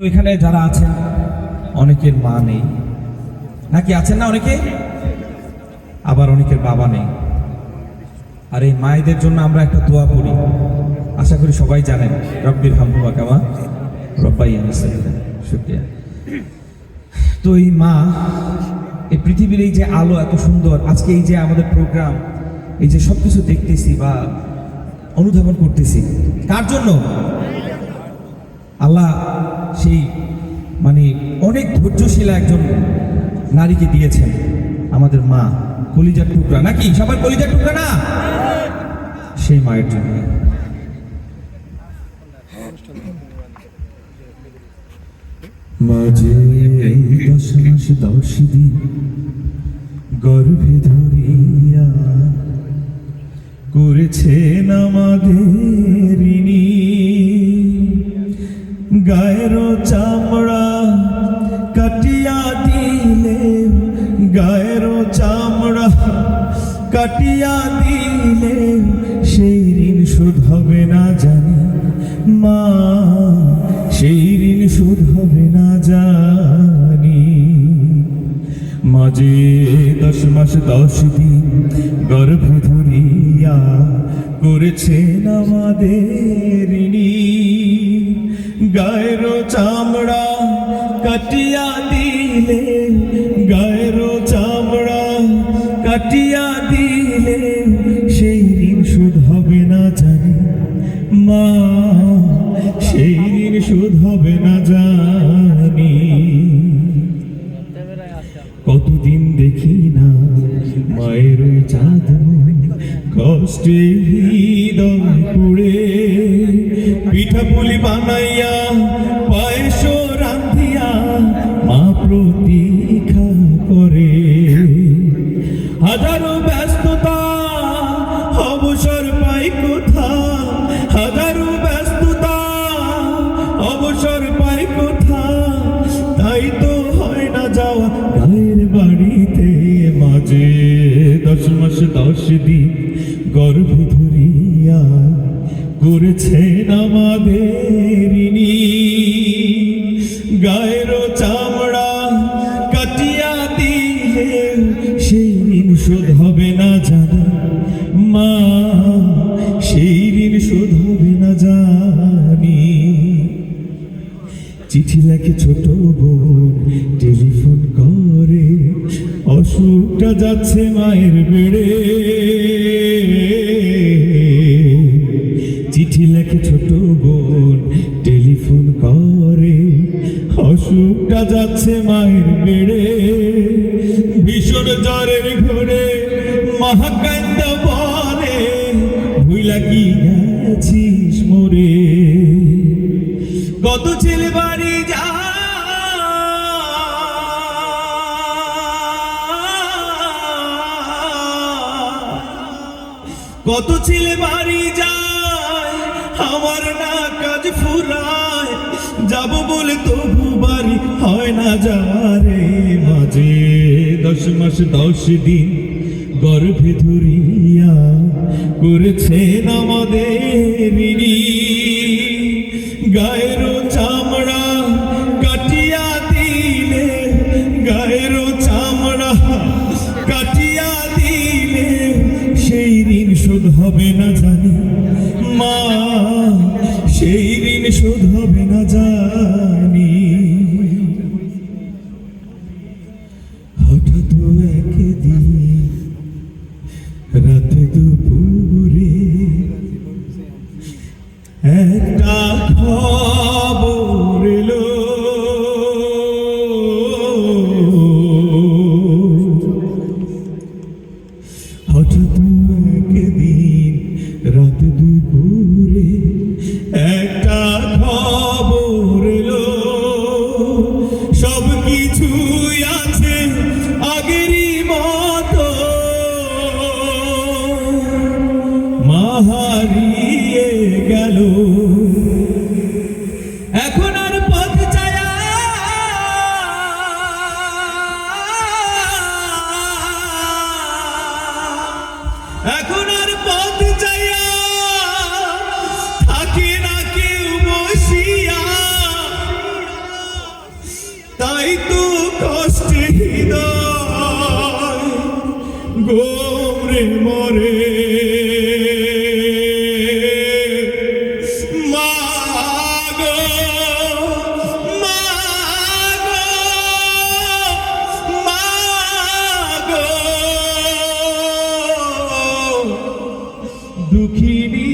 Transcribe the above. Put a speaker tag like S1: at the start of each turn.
S1: তো এখানে যারা আছেন অনেকের মা নেই, নাকি আছেন না অনেকে, আবার অনেকের বাবা নেই। আর এই মায়েদের জন্য আমরা একটা দোয়া পড়ি, আশা করি সবাই জানেন, রব্বির হামহুমা কামা রব্বায়ানি সগীরা। শুকরিয়া। তো এই মা, এই পৃথিবীর এই যে আলো এত সুন্দর, আজকে এই যে আমাদের প্রোগ্রাম, এই যে সবকিছু দেখতেছি বা অনুধাবন করতেছি, কার জন্য? আল্লাহ সেই মানে অনেক ধৈর্যশীলা একজন নারীকে দিয়েছেন, আমাদের মা, কলিজার টুকরা, নাকি সবার কলিজার টুকরা না? সেই মায়ের জন্য মাঝে 10 মাস 10 দিন গর্ভে ধরিয়া করেছেন আমাদের ঋণী, গায়ের চামড়া কাটিয়া দিলে, গায়ের চামড়া কাটিয়া দিলে সেই ঋণ শোধ হবে না জানি মা, সেই ঋণ শোধ হবে না জানি। মাঝে 10 মাস 10 দিন গর্ভ ধরিয়া করেছেন আমাদের ঋণী, গায়ের চামড়া কাটিয়া দিলে, গায়ের চামড়া কাটিয়া দিলে সেই ঋণ শোধ হবে না জানি মা, সেই ঋণ শোধ হবে না জানি। কতদিন দেখি না মায়ের ওই চাঁদ কষ্টে হৃদয় পুড়ে, পিঠা পুলি বানাইয়া পায়েস রান্ধিয়া মা প্রতীক্ষা করে। হাজারো ব্যস্ততা অবসর পাই কোথা, হাজারো ব্যস্ততা অবসর পাই কোথা, তাই তো হয় না যাওয়া গায়ের বাড়িতে। মাঝে 10 মাস 10 দিন গর্ভ ধরিয়া করেছেন আমাদের ঋণী, গায়ের চামড়া কাটিয়া দিলে সেই ঋণ শোধ হবে না জানি মা, সেই ঋণ শোধ হবে না জানি। চিঠি লেখে ছোট বোন, টেলিফোন করে, অসুখটা যাচ্ছে মায়ের বেড়ে। চিঠি লেখে ছোট বোন, টেলিফোন করে, অসুখটা যাচ্ছে মায়ের বেড়ে। ভীষণ জ্বরের ঘরে মহাকান্দা বলে, ভুইলা কি গেছিস মোরে। কত ছেলে বাড়ি যা, কত ছেলে বাড়ি যায়, আমার না কাজ ফুরায়, যাব বলে তবু বাড়ি হয় না যারে। মাঝে 10 মাস 10 দিন গর্ভে ধরিয়া করেছেন আমাদের ঋণী, গায়ের চামড়া কাটিয়া দিলে, গায়ের চামড়া কাটিয়া দিলে সেই ঋণ শোধ হবে না জানি মা, সেই ঋণ শোধ হবে না জানি। হঠাৎ একদিন রাতে দুপুরে
S2: মরে মা গো, মা গো, মা গো, দুঃখিনী